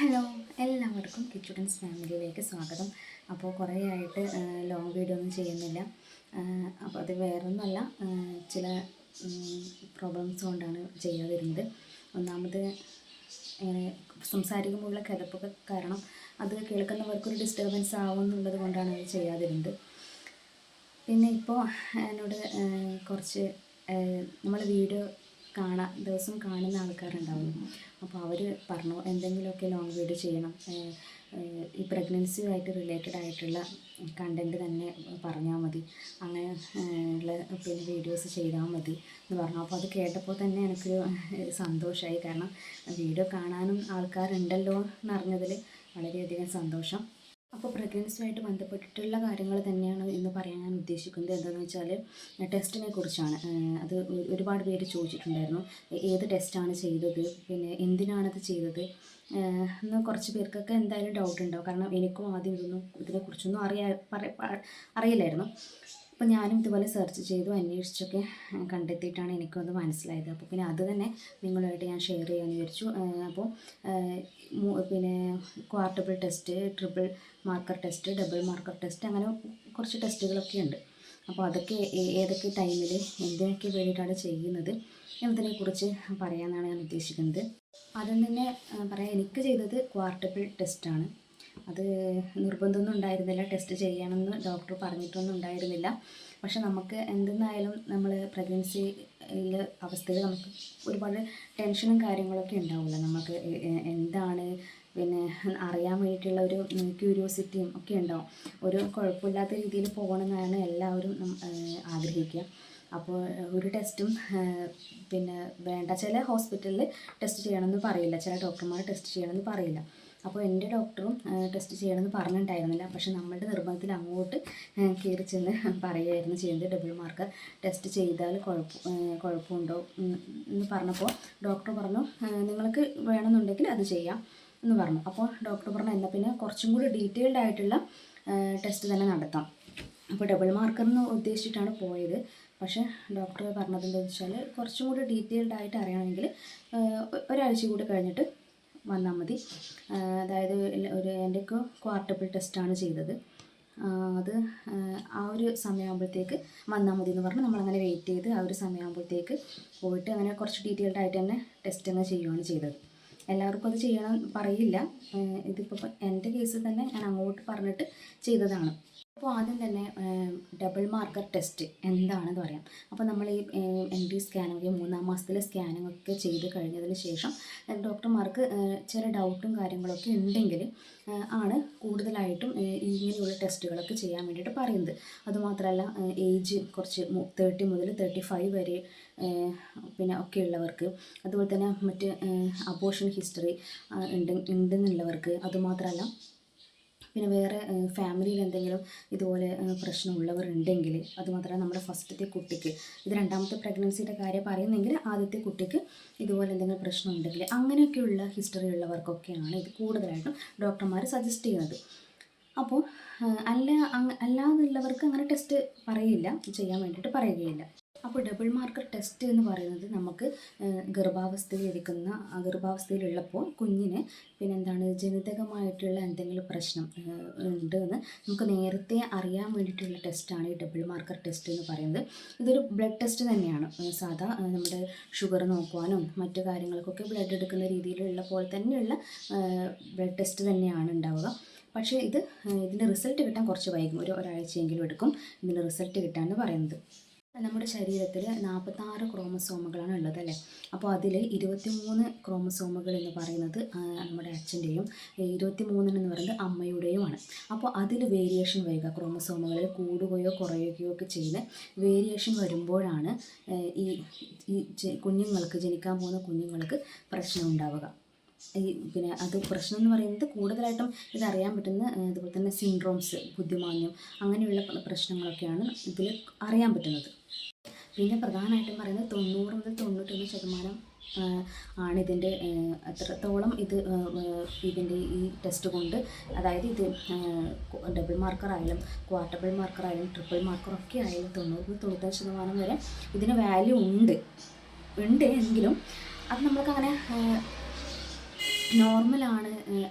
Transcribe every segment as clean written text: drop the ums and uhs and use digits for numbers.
Hello, എല്ലാവർക്കും കിച്ചുഡൻസ് ഫാമിലിയിലേക്ക് സ്വാഗതം. അപ്പോൾ കുറേ ആയിട്ട് ലോങ് വീഡിയോ ഒന്നും ചെയ്യുന്നില്ല. അപ്പോൾ അത് വേറൊന്നുമല്ല, ചില പ്രോബ്ലംസ് കൊണ്ടാണ് ചെയ്യാതിരുന്നത്. ഒന്നാമത് ഇങ്ങനെ സംസാരിക്കുമ്പോഴുള്ള കിതപ്പൊക്കെ കാരണം അത് കേൾക്കുന്നവർക്കൊരു ഡിസ്റ്റർബൻസ് ആവുമെന്നുള്ളത് കൊണ്ടാണ് അത് ചെയ്യാതിരുന്നത്. പിന്നെ ഇപ്പോൾ എന്നോട് കുറച്ച് നമ്മൾ വീഡിയോ ദിവസം കാണുന്ന ആൾക്കാരുണ്ടാവുന്നു. അപ്പോൾ അവർ പറഞ്ഞു എന്തെങ്കിലുമൊക്കെ ലോങ് വീഡിയോ ചെയ്യണം, ഈ പ്രഗ്നൻസിയുമായിട്ട് റിലേറ്റഡ് ആയിട്ടുള്ള കണ്ടൻറ്റ് തന്നെ പറഞ്ഞാൽ മതി, അങ്ങനെ ഉള്ള പിന്നെ വീഡിയോസ് ചെയ്താൽ മതി എന്ന് പറഞ്ഞു. അപ്പോൾ അത് കേട്ടപ്പോൾ തന്നെ എനിക്കൊരു സന്തോഷമായി. കാരണം വീഡിയോ കാണാനും ആൾക്കാരുണ്ടല്ലോ എന്നറിഞ്ഞതിൽ വളരെയധികം സന്തോഷം. അപ്പോൾ പ്രഗ്നൻസിയുമായിട്ട് ബന്ധപ്പെട്ടിട്ടുള്ള കാര്യങ്ങൾ തന്നെയാണ് ഇന്ന് പറയാൻ ഞാൻ ഉദ്ദേശിക്കുന്നത്. എന്താണെന്ന് വെച്ചാൽ ടെസ്റ്റിനെ കുറിച്ചാണ്. അത് ഒരുപാട് പേര് ചോദിച്ചിട്ടുണ്ടായിരുന്നു, ഏത് ടെസ്റ്റാണ് ചെയ്തത്, പിന്നെ എന്തിനാണത് ചെയ്തത് എന്ന്. കുറച്ച് പേർക്കൊക്കെ എന്തായാലും ഡൗട്ട് ഉണ്ടാവും. കാരണം എനിക്കും ആദ്യം ഇതിനെക്കുറിച്ചൊന്നും അറിയില്ലായിരുന്നു. അപ്പോൾ ഞാനും ഇതുപോലെ സെർച്ച് ചെയ്തു, അന്വേഷിച്ചൊക്കെ കണ്ടെത്തിയിട്ടാണ് എനിക്കൊന്ന് മനസ്സിലായത്. അപ്പോൾ പിന്നെ അത് തന്നെ നിങ്ങളുമായിട്ട് ഞാൻ ഷെയർ ചെയ്യാമെന്ന് വിചാരിച്ചു. അപ്പോൾ പിന്നെ quadruple test, triple marker test, double marker test, അങ്ങനെ കുറച്ച് ടെസ്റ്റുകളൊക്കെ ഉണ്ട്. അപ്പോൾ അതൊക്കെ ഏതൊക്കെ ടൈമിൽ എന്തിനൊക്കെ വേണ്ടിയിട്ടാണ് ചെയ്യുന്നത് എന്നതിനെക്കുറിച്ച് പറയാമെന്നാണ് ഞാൻ ഉദ്ദേശിക്കുന്നത്. ആദ്യം തന്നെ പറയാം, എനിക്ക് ചെയ്തത് ക്വാർട്ടബിൾ ടെസ്റ്റാണ്. അത് നിർബന്ധമൊന്നും ഉണ്ടായിരുന്നില്ല, ടെസ്റ്റ് ചെയ്യണമെന്ന് ഡോക്ടർ പറഞ്ഞിട്ടൊന്നും ഉണ്ടായിരുന്നില്ല. പക്ഷെ നമുക്ക് എന്തെന്നായാലും നമ്മൾ പ്രഗ്നൻസിയിൽ അവസ്ഥയിൽ നമുക്ക് ഒരുപാട് ടെൻഷനും കാര്യങ്ങളൊക്കെ ഉണ്ടാവില്ല. നമുക്ക് എന്താണ് പിന്നെ അറിയാൻ വേണ്ടിയിട്ടുള്ള ഒരു ക്യൂരിയോസിറ്റിയും ഒക്കെ ഉണ്ടാവും. ഒരു കുഴപ്പമില്ലാത്ത രീതിയിൽ പോകണമെന്നാണ് എല്ലാവരും ആഗ്രഹിക്കുക. അപ്പോൾ ഒരു ടെസ്റ്റും പിന്നെ വേണ്ട. ചില ഹോസ്പിറ്റലിൽ ടെസ്റ്റ് ചെയ്യണമെന്ന് പറയില്ല, ചില ഡോക്ടർമാർ ടെസ്റ്റ് ചെയ്യണമെന്ന് പറയില്ല. അപ്പോൾ എൻ്റെ ഡോക്ടറും ടെസ്റ്റ് ചെയ്യണമെന്ന് പറഞ്ഞിട്ടുണ്ടായിരുന്നില്ല. പക്ഷെ നമ്മളുടെ നിർബന്ധത്തിൽ അങ്ങോട്ട് കയറി ചെന്ന് പറയുകയായിരുന്നു ചെയ്യുന്നത്. ഡബിൾ മാർക്കർ ടെസ്റ്റ് ചെയ്താൽ കുഴപ്പമുണ്ടോ എന്ന് പറഞ്ഞപ്പോൾ ഡോക്ടർ പറഞ്ഞു, നിങ്ങൾക്ക് വേണമെന്നുണ്ടെങ്കിൽ അത് ചെയ്യാം എന്ന് പറഞ്ഞു. അപ്പോൾ ഡോക്ടർ പറഞ്ഞു, എന്നാൽ പിന്നെ കുറച്ചും കൂടി ഡീറ്റെയിൽഡ് ആയിട്ടുള്ള ടെസ്റ്റ് തന്നെ നടത്താം. അപ്പോൾ ഡബിൾ മാർക്കറിന് ഉദ്ദേശിച്ചിട്ടാണ് പോയത്. പക്ഷേ ഡോക്ടർ പറഞ്ഞത് എന്താണെന്ന് വെച്ചാൽ, കുറച്ചും കൂടി ഡീറ്റെയിൽഡ് ആയിട്ട് അറിയണമെങ്കിൽ ഒരാഴ്ച കൂടി കഴിഞ്ഞിട്ട് വന്നാൽ മതി. അതായത് എൻ്റെയൊക്കെ ക്വാർട്ടബിൾ ടെസ്റ്റാണ് ചെയ്തത്. അത് ആ ഒരു സമയമാകുമ്പോഴത്തേക്ക് വന്നാൽ മതി എന്ന് പറഞ്ഞ് നമ്മളങ്ങനെ വെയിറ്റ് ചെയ്ത് ആ ഒരു സമയമാകുമ്പോഴത്തേക്ക് പോയിട്ട് അങ്ങനെ കുറച്ച് ഡീറ്റെയിൽഡ് ആയിട്ട് തന്നെ ടെസ്റ്റ് തന്നെ ചെയ്യുകയാണ് ചെയ്തത്. എല്ലാവർക്കും അത് ചെയ്യണം പറയില്ല. ഇതിപ്പോൾ എൻ്റെ കേസിൽ തന്നെ ഞാൻ അങ്ങോട്ട് പറഞ്ഞിട്ട് ചെയ്തതാണ്. അപ്പോൾ ആദ്യം തന്നെ ഡബിൾ മാർക്കർ ടെസ്റ്റ് എന്താണെന്ന് പറയാം. അപ്പോൾ നമ്മൾ ഈ ND സ്കാനിങ് 3-ാം മാസത്തിലെ സ്കാനിങ് ഒക്കെ ചെയ്ത് കഴിഞ്ഞതിന് ശേഷം ഡോക്ടർമാർക്ക് ചില ഡൗട്ടും കാര്യങ്ങളൊക്കെ ഉണ്ടെങ്കിൽ ആണ് കൂടുതലായിട്ടും ഇങ്ങനെയുള്ള ടെസ്റ്റുകളൊക്കെ ചെയ്യാൻ വേണ്ടിയിട്ട് പറയുന്നത്. അതുമാത്രമല്ല, ഏജ് കുറച്ച് 30 മുതൽ 35 വരെ പിന്നെ ഒക്കെ ഉള്ളവർക്ക്, അതുപോലെ തന്നെ മറ്റ് അബോർഷൻ ഹിസ്റ്ററി ഉണ്ടെന്നുള്ളവർക്ക്, അതുമാത്രമല്ല പിന്നെ വേറെ ഫാമിലിയിൽ എന്തെങ്കിലും ഇതുപോലെ പ്രശ്നമുള്ളവർ ഉണ്ടെങ്കിൽ, അതുമാത്രമല്ല നമ്മുടെ ഫസ്റ്റത്തെ കുട്ടിക്ക്, ഇത് 2ാമത്തെ പ്രഗ്നൻസിയുടെ കാര്യം പറയുന്നെങ്കിൽ ആദ്യത്തെ കുട്ടിക്ക് ഇതുപോലെ എന്തെങ്കിലും പ്രശ്നം ഉണ്ടെങ്കിൽ, അങ്ങനെയൊക്കെയുള്ള ഹിസ്റ്ററി ഉള്ളവർക്കൊക്കെയാണ് ഇത് കൂടുതലായിട്ടും ഡോക്ടർമാർ സജസ്റ്റ് ചെയ്യുന്നത്. അപ്പോൾ അല്ലാതുള്ളവർക്ക് അങ്ങനെ ടെസ്റ്റ് പറയില്ല, ചെയ്യാൻ വേണ്ടിയിട്ട് പറയുകയില്ല. അപ്പോൾ ഡബിൾ മാർക്കർ ടെസ്റ്റ് എന്ന് പറയുന്നത് നമുക്ക് ഗർഭാവസ്ഥയിലുള്ളപ്പോൾ കുഞ്ഞിന് പിന്നെ ജനിതകമായിട്ടുള്ള എന്തെങ്കിലും പ്രശ്നം ഉണ്ട് എന്ന് നമുക്ക് നേരത്തെ അറിയാൻ വേണ്ടിയിട്ടുള്ള ടെസ്റ്റാണ് ഈ ഡബിൾ മാർക്കർ ടെസ്റ്റ് എന്ന് പറയുന്നത്. ഇതൊരു ബ്ലഡ് ടെസ്റ്റ് തന്നെയാണ്. സാധാ നമ്മുടെ ഷുഗർ നോക്കുവാനും മറ്റു കാര്യങ്ങൾക്കൊക്കെ ബ്ലഡ് എടുക്കുന്ന രീതിയിലുള്ള പോലെ തന്നെയുള്ള ബ്ലഡ് ടെസ്റ്റ് തന്നെയാണ് ഉണ്ടാവുക. പക്ഷേ ഇതിൻ്റെ റിസൾട്ട് കിട്ടാൻ കുറച്ച് വൈകും, ഒരാഴ്ചയെങ്കിലും എടുക്കും ഇതിൻ്റെ റിസൾട്ട് കിട്ടാമെന്ന് പറയുന്നത്. നമ്മുടെ ശരീരത്തിൽ 46 ക്രോമസോമുകളാണ് ഉള്ളത് അല്ലേ. അപ്പോൾ അതിൽ 23 ക്രോമസോമുകൾ എന്ന് പറയുന്നത് നമ്മുടെ അച്ഛൻ്റെയും 23 എന്ന് പറയുന്നത് അമ്മയുടെയുമാണ്. അപ്പോൾ അതിൽ വേരിയേഷൻ വരിക, ക്രോമസോമുകളിൽ കൂടുകയോ കുറയുകയോ ഒക്കെ ചെയ്യുന്ന വേരിയേഷൻ വരുമ്പോഴാണ് ഈ കുഞ്ഞുങ്ങൾക്ക്, ജനിക്കാൻ പോകുന്ന കുഞ്ഞുങ്ങൾക്ക് പ്രശ്നം ഉണ്ടാവുക. പിന്നെ അത് പ്രശ്നം എന്ന് പറയുന്നത് കൂടുതലായിട്ടും ഇതറിയാൻ പറ്റുന്ന അതുപോലെ തന്നെ സിൻഡ്രോംസ്, ബുദ്ധിമാന്ദ്യം, അങ്ങനെയുള്ള പ്രശ്നങ്ങളൊക്കെയാണ് ഇതിൽ അറിയാൻ പറ്റുന്നത്. പിന്നെ പ്രധാനമായിട്ടും പറയുന്നത് 90 മുതൽ 91% ആണ് ഇതിൻ്റെ എത്രത്തോളം ഇതിൻ്റെ ഈ ടെസ്റ്റ് കൊണ്ട്, അതായത് ഇത് ഡബിൾ മാർക്കർ ആയാലും ക്വാർട്ടബിൾ മാർക്കർ ആയാലും ട്രിപ്പിൾ മാർക്കറൊക്കെ ആയാലും 90-95% വരെ ഇതിന് വാല്യൂ ഉണ്ട് എങ്കിലും അത് നമ്മൾക്ക് അങ്ങനെ നോർമലാണ്,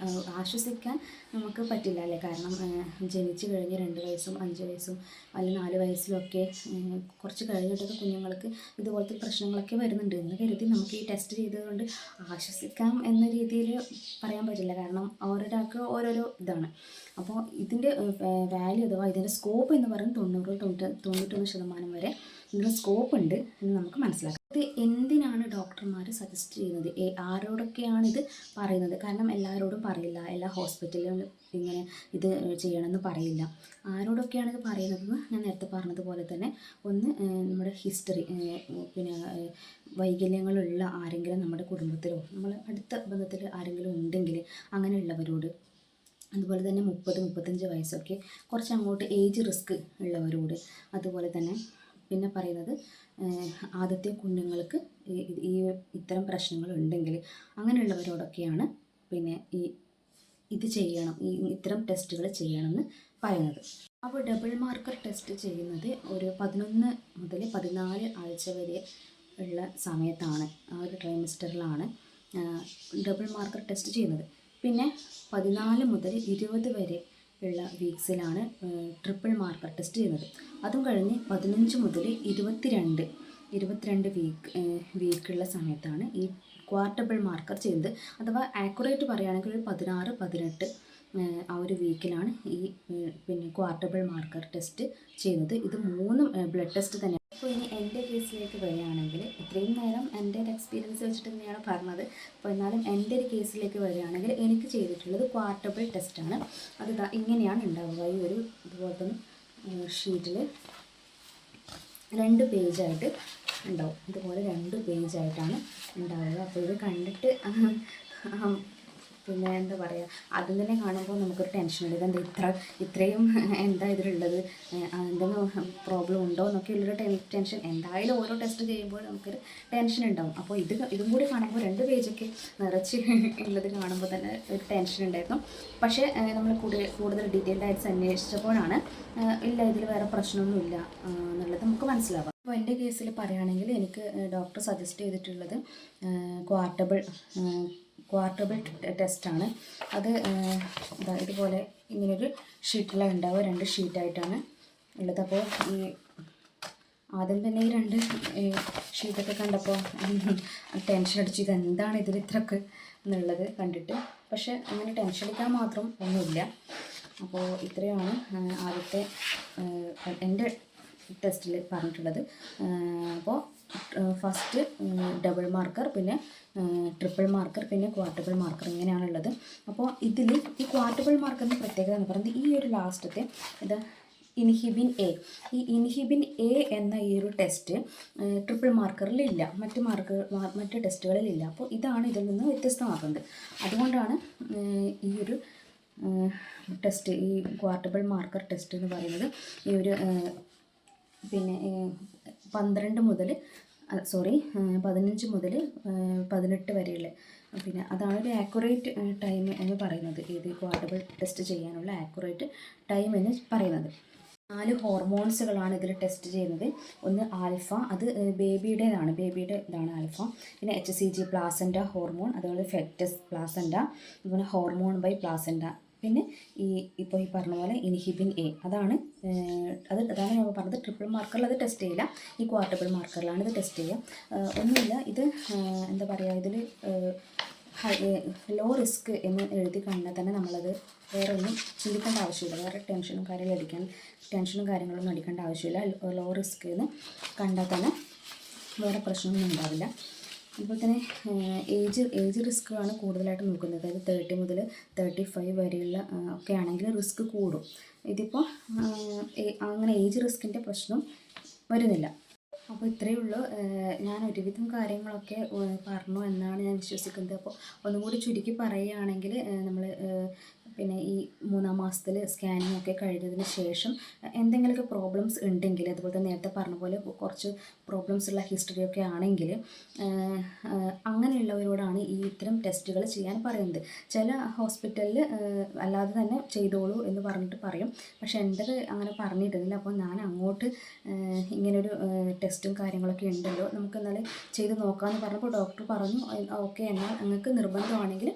ആശ്വസിക്കാൻ നമുക്ക് പറ്റില്ല അല്ലേ. കാരണം ജനിച്ച് കഴിഞ്ഞ് 2 വയസ്സും 5 വയസ്സും അല്ലെങ്കിൽ 4 വയസ്സിലൊക്കെ കുറച്ച് കഴിഞ്ഞിട്ടൊക്കെ കുഞ്ഞുങ്ങൾക്ക് ഇതുപോലത്തെ പ്രശ്നങ്ങളൊക്കെ വരുന്നുണ്ട് എന്ന് കരുതി നമുക്ക് ഈ ടെസ്റ്റ് ചെയ്തതുകൊണ്ട് ആശ്വസിക്കാം എന്ന രീതിയിൽ പറയാൻ പറ്റില്ല. കാരണം ഓരോരാൾക്ക് ഓരോരോ ഇതാണ്. അപ്പോൾ ഇതിൻ്റെ വാല്യൂ അഥവാ ഇതിൻ്റെ സ്കോപ്പ് എന്ന് പറയുന്നത് 91% വരെ ഇതിന് സ്കോപ്പ് ഉണ്ട് എന്ന് നമുക്ക് മനസ്സിലാക്കാം. ഇത് എന്തിനാണ് ഡോക്ടർമാർ സജസ്റ്റ് ചെയ്യുന്നത്, ആരോടൊക്കെയാണ് ഇത് പറയുന്നത്? കാരണം എല്ലാവരോടും പറയില്ല, എല്ലാ ഹോസ്പിറ്റലിലും ഇങ്ങനെ ഇത് ചെയ്യണമെന്ന് പറയില്ല. ആരോടൊക്കെയാണ് ഇത് പറയുന്നതെന്ന് ഞാൻ നേരത്തെ പറഞ്ഞതുപോലെ തന്നെ ഒന്ന് നമ്മുടെ ഹിസ്റ്ററി, പിന്നെ വൈകല്യങ്ങളുള്ള ആരെങ്കിലും നമ്മുടെ കുടുംബത്തിലോ നമ്മൾ അടുത്ത ബന്ധത്തിൽ ആരെങ്കിലും ഉണ്ടെങ്കിൽ അങ്ങനെയുള്ളവരോട്, അതുപോലെ തന്നെ 30-35 വയസ്സൊക്കെ കുറച്ച് അങ്ങോട്ട് ഏജ് റിസ്ക് ഉള്ളവരോട്, അതുപോലെ തന്നെ പിന്നെ പറയുന്നത് ആദ്യത്തെ കുഞ്ഞുങ്ങൾക്ക് ഈ ഇത്തരം പ്രശ്നങ്ങൾ ഉണ്ടെങ്കിൽ അങ്ങനെയുള്ളവരോടൊക്കെയാണ് പിന്നെ ഇത് ചെയ്യണം, ഇത്തരം ടെസ്റ്റുകൾ ചെയ്യണമെന്ന് പറയുന്നത്. അപ്പോൾ ഡബിൾ മാർക്കർ ടെസ്റ്റ് ചെയ്യുന്നത് ഒരു 11 മുതൽ 14 ആഴ്ച വരെ ഉള്ള സമയത്താണ്, ആ ഒരു ട്രൈമസ്റ്ററിലാണ് ഡബിൾ മാർക്കർ ടെസ്റ്റ് ചെയ്യുന്നത്. പിന്നെ 14 മുതൽ 20 വരെ ഉള്ള വീക്സിലാണ് ട്രിപ്പിൾ മാർക്കർ ടെസ്റ്റ് ചെയ്യുന്നത്. അതും കഴിഞ്ഞ് 15 മുതൽ 22 വീക്കുള്ള സമയത്താണ് ഈ ക്വാർട്ടബിൾ മാർക്കർ ചെയ്യുന്നത്. അഥവാ ആക്യുറേറ്റ് പറയുകയാണെങ്കിൽ ഒരു 16-18 ആ ഒരു വീക്കിലാണ് ഈ പിന്നെ ക്വാർട്ടബിൾ മാർക്കർ ടെസ്റ്റ് ചെയ്യുന്നത്. ഇത് 3 ബ്ലഡ് ടെസ്റ്റ് തന്നെയാണ്. അപ്പോൾ ഇനി എൻ്റെ കേസിലേക്ക് വരികയാണെങ്കിൽ, ഇത്രയും നേരം എൻ്റെ ഒരു എക്സ്പീരിയൻസ് വെച്ചിട്ട് തന്നെയാണ് പറഞ്ഞത്. അപ്പോൾ എന്നാലും എൻ്റെ ഒരു കേസിലേക്ക് വരികയാണെങ്കിൽ എനിക്ക് ചെയ്തിട്ടുള്ളത് ക്വാർട്ടബിൾ ടെസ്റ്റാണ്. അത് ഇങ്ങനെയാണ് ഉണ്ടാവുക. ഈ ഒരു ഇതുപോലത്തെ ഷീറ്റിൽ 2 പേജായിട്ട് ഉണ്ടാവും. ഇതുപോലെ 2 പേജായിട്ടാണ് ഉണ്ടാവുക. അപ്പോൾ ഇത് കണ്ടിട്ട് പിന്നെ എന്താ പറയുക, ആദ്യം തന്നെ കാണുമ്പോൾ നമുക്കൊരു ടെൻഷനുണ്ട്. ഇതെന്താ ഇത്രയും എന്താ ഇതിലുള്ളത്, എന്തെങ്കിലും പ്രോബ്ലം ഉണ്ടോ എന്നൊക്കെ ഉള്ളൊരു ടെൻഷൻ. എന്തായാലും ഓരോ ടെസ്റ്റ് ചെയ്യുമ്പോൾ നമുക്കൊരു ടെൻഷൻ ഉണ്ടാവും. അപ്പോൾ ഇതും കൂടി കാണുമ്പോൾ 2 പേജൊക്കെ നിറച്ച് ഉള്ളത് കാണുമ്പോൾ തന്നെ ഒരു ടെൻഷൻ ഉണ്ടായിരുന്നു. പക്ഷേ നമ്മൾ കൂടുതൽ ഡീറ്റെയിൽഡ് ആയിട്ട് അന്വേഷിച്ചപ്പോഴാണ് ഇല്ല, ഇതിൽ വേറെ പ്രശ്നമൊന്നുമില്ല എന്നുള്ളത് നമുക്ക് മനസ്സിലാവാം. അപ്പോൾ എൻ്റെ കേസിൽ പറയുകയാണെങ്കിൽ എനിക്ക് ഡോക്ടർ സജസ്റ്റ് ചെയ്തിട്ടുള്ളത് ക്വാർട്ടബിൾ ടെസ്റ്റാണ്. അത് ഇതുപോലെ ഇങ്ങനൊരു ഷീറ്റിലാണ് ഉണ്ടാവുക, 2 ഷീറ്റായിട്ടാണ് ഉള്ളത്. അപ്പോൾ ആദ്യം തന്നെ ഈ 2 ഷീറ്റൊക്കെ കണ്ടപ്പോൾ ടെൻഷൻ അടിച്ചു, ഇതെന്താണ് ഇതിൽ ഇത്രയൊക്കെ എന്നുള്ളത് കണ്ടിട്ട്. പക്ഷെ അങ്ങനെ ടെൻഷൻ അടിക്കാൻ മാത്രം ഒന്നുമില്ല. അപ്പോൾ ഇത്രയാണ് ആദ്യത്തെ എൻ്റെ ടെസ്റ്റിൽ പറഞ്ഞിട്ടുള്ളത്. അപ്പോൾ ഫസ്റ്റ് ഡബിൾ മാർക്കർ, പിന്നെ ട്രിപ്പിൾ മാർക്കർ, പിന്നെ ക്വാർട്ടബിൾ മാർക്കർ, ഇങ്ങനെയാണുള്ളത്. അപ്പോൾ ഇതിൽ ഈ ക്വാർട്ടബിൾ മാർക്കറിൻ്റെ പ്രത്യേകത എന്ന് പറയുന്നത് ഈ ഒരു ലാസ്റ്റത്തെ ഇൻഹിബിൻ എ, ഈ ഇൻഹിബിൻ എ എന്ന ഈ ഒരു ടെസ്റ്റ് ട്രിപ്പിൾ മാർക്കറിലില്ല, മറ്റ് ടെസ്റ്റുകളിലില്ല. അപ്പോൾ ഇതാണ് ഇതിൽ നിന്ന് വ്യത്യസ്തമാക്കുന്നത്. അതുകൊണ്ടാണ് ഈ ഒരു ടെസ്റ്റ്, ഈ ക്വാർട്ടബിൾ മാർക്കർ ടെസ്റ്റ് എന്ന് പറയുന്നത് ഈ ഒരു പിന്നെ 15 മുതൽ 15 മുതൽ 18 വരെയുള്ള, പിന്നെ അതാണ് ഒരു ആക്യുറേറ്റ് ടൈം എന്ന് പറയുന്നത്. ഇത് ക്വാർട്ടബിൾ ടെസ്റ്റ് ചെയ്യാനുള്ള ആക്യുറേറ്റ് ടൈം എന്ന് പറയുന്നത്. 4 ഹോർമോൺസുകളാണ് ഇതിൽ ടെസ്റ്റ് ചെയ്യുന്നത്. ഒന്ന് ആൽഫ, അത് ബേബിയുടെ ഇതാണ് ആൽഫ. പിന്നെ HCG പ്ലാസൻ്റ ഹോർമോൺ, അതുപോലെ ഫെറ്റസ് പ്ലാസൻ്റ, അതുപോലെ ഹോർമോൺ ബൈ പ്ലാസൻ്റ. പിന്നെ ഇപ്പോൾ ഈ പറഞ്ഞ പോലെ ഇൻഹിബിൻ എ, അതാണ് ഞാൻ പറഞ്ഞത്. ട്രിപ്പിൾ മാർക്കറിൽ അത് ടെസ്റ്റ് ചെയ്യില്ല, ഈ ക്വാർട്ടബിൾ മാർക്കറിലാണ് ഇത് ടെസ്റ്റ് ചെയ്യുക. ഒന്നുമില്ല, ഇത് എന്താ പറയുക, ഇതിൽ ലോ റിസ്ക് എന്ന് എഴുതി കഴിഞ്ഞാൽ തന്നെ നമ്മളത് വേറെ ഒന്നും ചിന്തിക്കേണ്ട ആവശ്യമില്ല, വേറെ ടെൻഷനും കാര്യങ്ങളൊന്നും അടിക്കേണ്ട ആവശ്യമില്ല. ലോ റിസ്ക് എന്ന് കണ്ടാൽ തന്നെ വേറെ പ്രശ്നമൊന്നും ഉണ്ടാവില്ല. അതുപോലെ തന്നെ ഏജ് റിസ്ക് ആണ് കൂടുതലായിട്ട് നോക്കുന്നത്. അതായത് 30 മുതൽ 35 വരെയുള്ള ഒക്കെ ആണെങ്കിൽ റിസ്ക് കൂടും. ഇതിപ്പോൾ അങ്ങനെ ഏജ് റിസ്കിൻ്റെ പ്രശ്നം വരുന്നില്ല. അപ്പോൾ ഇത്രയേ ഉള്ളൂ. ഞാൻ ഒരുവിധം കാര്യങ്ങളൊക്കെ പറഞ്ഞു എന്നാണ് ഞാൻ വിശ്വസിക്കുന്നത്. അപ്പോൾ ഒന്നും കൂടി ചുരുക്കി പറയുകയാണെങ്കിൽ, നമ്മൾ പിന്നെ ഈ 3-ാം മാസത്തിൽ സ്കാനിങ് ഒക്കെ കഴിഞ്ഞതിന് ശേഷം എന്തെങ്കിലുമൊക്കെ പ്രോബ്ലംസ് ഉണ്ടെങ്കിൽ, അതുപോലെ തന്നെ നേരത്തെ പറഞ്ഞ പോലെ കുറച്ച് പ്രോബ്ലംസ് ഉള്ള ഹിസ്റ്ററി ഒക്കെ ആണെങ്കിൽ അങ്ങനെയുള്ളവരോടാണ് ഈ ഇത്തരം ടെസ്റ്റുകൾ ചെയ്യാൻ പറയുന്നത്. ചില ഹോസ്പിറ്റലിൽ അല്ലാതെ തന്നെ ചെയ്തോളൂ എന്ന് പറഞ്ഞിട്ട് പറയും. പക്ഷെ എൻ്റെത് അങ്ങനെ പറഞ്ഞിരുന്നില്ല. അപ്പോൾ ഞാൻ അങ്ങോട്ട് ഇങ്ങനൊരു ടെസ്റ്റും കാര്യങ്ങളൊക്കെ ഉണ്ടല്ലോ, നമുക്ക് എന്നാലും ചെയ്ത് നോക്കാമെന്ന് പറഞ്ഞപ്പോൾ ഡോക്ടർ പറഞ്ഞു ഓക്കെ, എന്നാൽ നിങ്ങൾക്ക് നിർബന്ധമാണെങ്കിൽ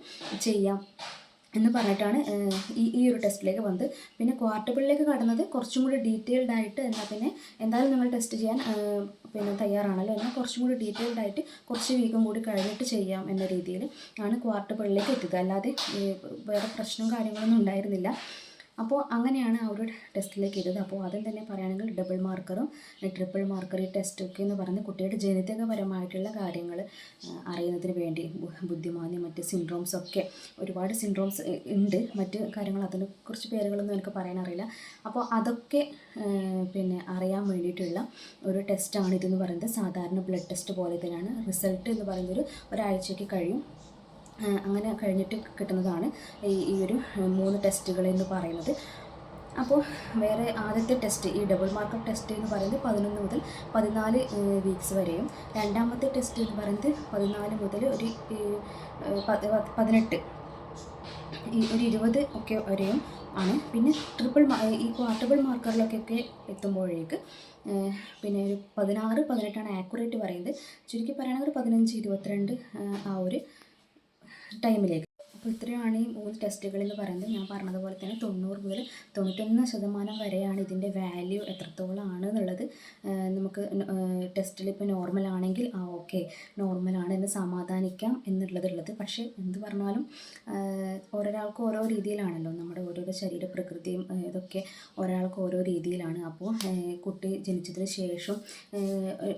ചെയ്യാം എന്ന് പറഞ്ഞിട്ടാണ് ഈ ഒരു ടെസ്റ്റിലേക്ക് വന്നത്. പിന്നെ ക്വാർട്ടബിളിലേക്ക് കടന്നത് കുറച്ചും കൂടി ഡീറ്റെയിൽഡ് ആയിട്ട്, എന്നാൽ പിന്നെ എന്തായാലും നിങ്ങൾ ടെസ്റ്റ് ചെയ്യാൻ പിന്നെ തയ്യാറാണല്ലോ, എന്നാൽ കുറച്ചും കൂടി ഡീറ്റെയിൽഡ് ആയിട്ട് കുറച്ച് വീക്കും കൂടി കഴിഞ്ഞിട്ട് ചെയ്യാം എന്ന രീതിയിൽ ആണ് ക്വാർട്ടബിളിലേക്ക് എത്തിയത്. അല്ലാതെ വേറെ പ്രശ്നവും കാര്യങ്ങളൊന്നും ഉണ്ടായിരുന്നില്ല. അപ്പോൾ അങ്ങനെയാണ് ആ ഒരു ടെസ്റ്റിലേക്ക് ചെയ്തത്. അപ്പോൾ ആദ്യം തന്നെ പറയുകയാണെങ്കിൽ ഡബിൾ മാർക്കറും ട്രിപ്പിൾ മാർക്കർ ഈ ടെസ്റ്റൊക്കെ എന്ന് പറഞ്ഞ് കുട്ടിയുടെ ജനിതകപരമായിട്ടുള്ള കാര്യങ്ങൾ അറിയുന്നതിന് വേണ്ടി, ബുദ്ധിമാന്ദ്യം, മറ്റ് സിൻഡ്രോംസൊക്കെ ഒരുപാട് സിൻഡ്രോംസ് ഉണ്ട്, മറ്റ് കാര്യങ്ങൾ അതിനെക്കുറിച്ച് പേരുകളൊന്നും എനിക്ക് പറയാനറിയില്ല. അപ്പോൾ അതൊക്കെ പിന്നെ അറിയാൻ വേണ്ടിയിട്ടുള്ള ഒരു ടെസ്റ്റാണ് ഇതെന്ന് പറയുന്നത്. സാധാരണ ബ്ലഡ് ടെസ്റ്റ് പോലെ തന്നെയാണ്. റിസൾട്ട് എന്ന് പറയുന്നത് ഒരാഴ്ചയ്ക്ക് കഴിയും. അങ്ങനെ കഴിഞ്ഞിട്ട് കിട്ടുന്നതാണ് ഈ ഒരു 3 ടെസ്റ്റുകൾ എന്ന് പറയുന്നത്. അപ്പോൾ വേറെ ആദ്യത്തെ ടെസ്റ്റ്, ഈ ഡബിൾ മാർക്കർ ടെസ്റ്റ് എന്ന് പറയുന്നത് 11 മുതൽ 14 വീക്സ് വരെയും, രണ്ടാമത്തെ ടെസ്റ്റ് എന്ന് പറയുന്നത് 14 മുതൽ ഒരു 18 ഒരു 20 ഒക്കെ വരെയും ആണ്. പിന്നെ ഈ ക്വാർട്ടബിൾ മാർക്കറിലൊക്കെ എത്തുമ്പോഴേക്ക് പിന്നെ ഒരു 16-18 ആക്യുറേറ്റ് പറയുന്നത്. ചുരുക്കി പറയുകയാണെങ്കിൽ 15-22 ആ ഒരു ടൈമിലേക്ക്. അപ്പോൾ ഇത്രയാണ് ഈ 3 ടെസ്റ്റുകൾ എന്ന് പറയുന്നത്. ഞാൻ പറഞ്ഞതുപോലെ തന്നെ 90 മുതൽ 91% വരെയാണ് ഇതിൻ്റെ വാല്യൂ എത്രത്തോളമാണ് എന്നുള്ളത്. നമുക്ക് ടെസ്റ്റിൽ ഇപ്പോൾ നോർമലാണെങ്കിൽ ഓക്കെ നോർമലാണ് എന്ന് സമാധാനിക്കാം എന്നുള്ളത്. പക്ഷേ എന്ത് പറഞ്ഞാലും ഓരോരാൾക്കും ഓരോ രീതിയിലാണല്ലോ, നമ്മുടെ ഓരോരോ ശരീരപ്രകൃതിയും ഇതൊക്കെ ഒരാൾക്ക് ഓരോ രീതിയിലാണ്. അപ്പോൾ കുട്ടി ജനിച്ചതിന് ശേഷം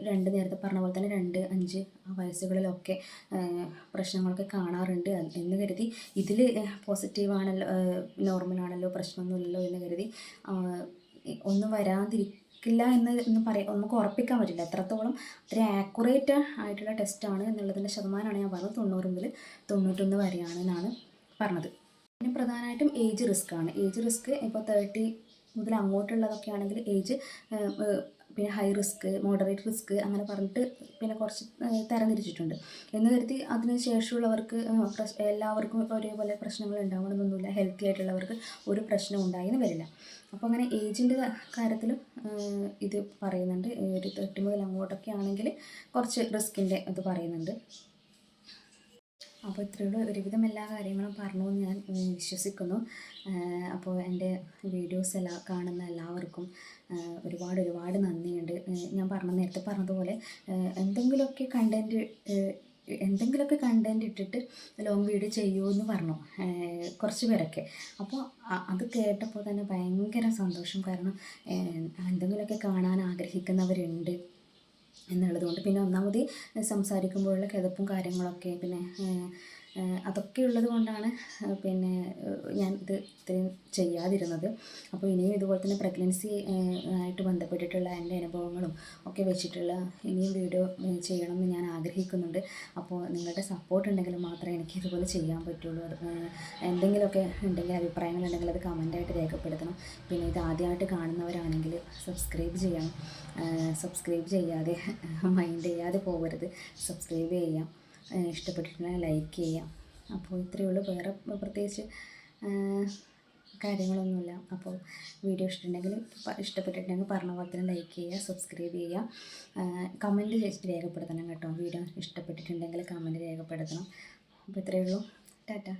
2 നേരത്തെ പറഞ്ഞ പോലെ തന്നെ 2-5 വയസ്സുകളിലൊക്കെ പ്രശ്നങ്ങളൊക്കെ കാണാറുണ്ട് എന്ന് കരുതി ഇതിൽ പോസിറ്റീവാണല്ലോ, നോർമലാണല്ലോ, പ്രശ്നമൊന്നുമില്ലല്ലോ എന്ന് കരുതി ഒന്നും വരാതിരിക്കില്ല എന്ന് നമുക്ക് ഉറപ്പിക്കാൻ പറ്റില്ല. എത്രത്തോളം അത്ര ആക്യുറേറ്റ് ആയിട്ടുള്ള ടെസ്റ്റാണ് എന്നുള്ളതിൻ്റെ ശതമാനമാണ് ഞാൻ പറഞ്ഞത്. 90 മുതൽ 91 വരെയാണ് എന്നാണ് പറഞ്ഞത്. പിന്നെ പ്രധാനമായിട്ടും ഏജ് റിസ്ക് ആണ്. ഏജ് റിസ്ക് ഇപ്പോൾ 30 മുതൽ അങ്ങോട്ടുള്ളതൊക്കെ ആണെങ്കിൽ ഏജ്, പിന്നെ ഹൈ റിസ്ക്, മോഡറേറ്റ് റിസ്ക് അങ്ങനെ പറഞ്ഞിട്ട് പിന്നെ കുറച്ച് തരംതിരിച്ചിട്ടുണ്ട്. എന്ന് കരുതി അതിന് ശേഷമുള്ളവർക്ക് എല്ലാവർക്കും ഒരേപോലെ പ്രശ്നങ്ങൾ ഉണ്ടാവണമെന്നൊന്നുമില്ല. ഹെൽത്തി ആയിട്ടുള്ളവർക്ക് ഒരു പ്രശ്നം ഉണ്ടായെന്ന് വരില്ല. അപ്പോൾ അങ്ങനെ ഏജിൻ്റെ കാര്യത്തിലും ഇത് പറയുന്നുണ്ട്. ഒരു 30 മുതൽ അങ്ങോട്ടൊക്കെ ആണെങ്കിൽ കുറച്ച് റിസ്കിൻ്റെ ഇത് പറയുന്നുണ്ട്. അപ്പോൾ ഇത്രയുള്ള ഒരുവിധം എല്ലാ കാര്യങ്ങളും പറഞ്ഞു എന്ന് ഞാൻ വിശ്വസിക്കുന്നു. അപ്പോൾ എൻ്റെ വീഡിയോസ് കാണുന്ന എല്ലാവർക്കും ഒരുപാട് നന്ദിയുണ്ട്. ഞാൻ നേരത്തെ പറഞ്ഞതുപോലെ എന്തെങ്കിലുമൊക്കെ കണ്ടൻറ്റ് ഇട്ടിട്ട് ലോങ് വീഡിയോ ചെയ്യുമെന്ന് പറഞ്ഞു കുറച്ച് പേരൊക്കെ. അപ്പോൾ അത് കേട്ടപ്പോൾ തന്നെ ഭയങ്കര സന്തോഷം. കാരണം എന്തെങ്കിലുമൊക്കെ കാണാൻ ആഗ്രഹിക്കുന്നവരുണ്ട് എന്നുള്ളതുകൊണ്ട്. പിന്നെ ഒന്നാമത് സംസാരിക്കുമ്പോഴുള്ള കിതപ്പും കാര്യങ്ങളൊക്കെ പിന്നെ അതൊക്കെ ഉള്ളത് കൊണ്ടാണ് പിന്നെ ഞാൻ ഇത് ഇത്രയും ചെയ്യാതിരുന്നത്. അപ്പോൾ ഇനിയും ഇതുപോലെ തന്നെ പ്രഗ്നൻസി ആയിട്ട് ബന്ധപ്പെട്ടിട്ടുള്ള എൻ്റെ അനുഭവങ്ങളും ഒക്കെ വെച്ചിട്ടുള്ള ഇനിയും വീഡിയോ ചെയ്യണമെന്ന് ഞാൻ ആഗ്രഹിക്കുന്നുണ്ട്. അപ്പോൾ നിങ്ങളുടെ സപ്പോർട്ട് ഉണ്ടെങ്കിൽ മാത്രമേ എനിക്ക് ഇതുപോലെ ചെയ്യാൻ പറ്റുള്ളൂ. എന്തെങ്കിലുമൊക്കെ ഉണ്ടെങ്കിൽ, അഭിപ്രായങ്ങളുണ്ടെങ്കിൽ അത് കമൻ്റായിട്ട് രേഖപ്പെടുത്തണം. പിന്നെ ഇത് ആദ്യമായിട്ട് കാണുന്നവരാണെങ്കിൽ സബ്സ്ക്രൈബ് ചെയ്യണം. സബ്സ്ക്രൈബ് ചെയ്യാതെ മൈൻഡ് ചെയ്യാതെ പോകരുത്. സബ്സ്ക്രൈബ് ചെയ്യാം, ഇഷ്ടപ്പെട്ടിട്ടുണ്ടെങ്കിൽ ലൈക്ക് ചെയ്യാം. അപ്പോൾ ഇത്രയേ ഉള്ളൂ. വേറെ പ്രത്യേകിച്ച് കാര്യങ്ങളൊന്നുമില്ല. അപ്പോൾ വീഡിയോ ഇഷ്ടപ്പെട്ടിട്ടുണ്ടെങ്കിൽ പറഞ്ഞ പോലെ തന്നെ ലൈക്ക് ചെയ്യുക, സബ്സ്ക്രൈബ് ചെയ്യുക, കമൻറ്റ് രേഖപ്പെടുത്തണം കേട്ടോ. വീഡിയോ ഇഷ്ടപ്പെട്ടിട്ടുണ്ടെങ്കിൽ കമൻറ്റ് രേഖപ്പെടുത്തണം. അപ്പോൾ ഇത്രയേ ഉള്ളൂ. ടാറ്റ.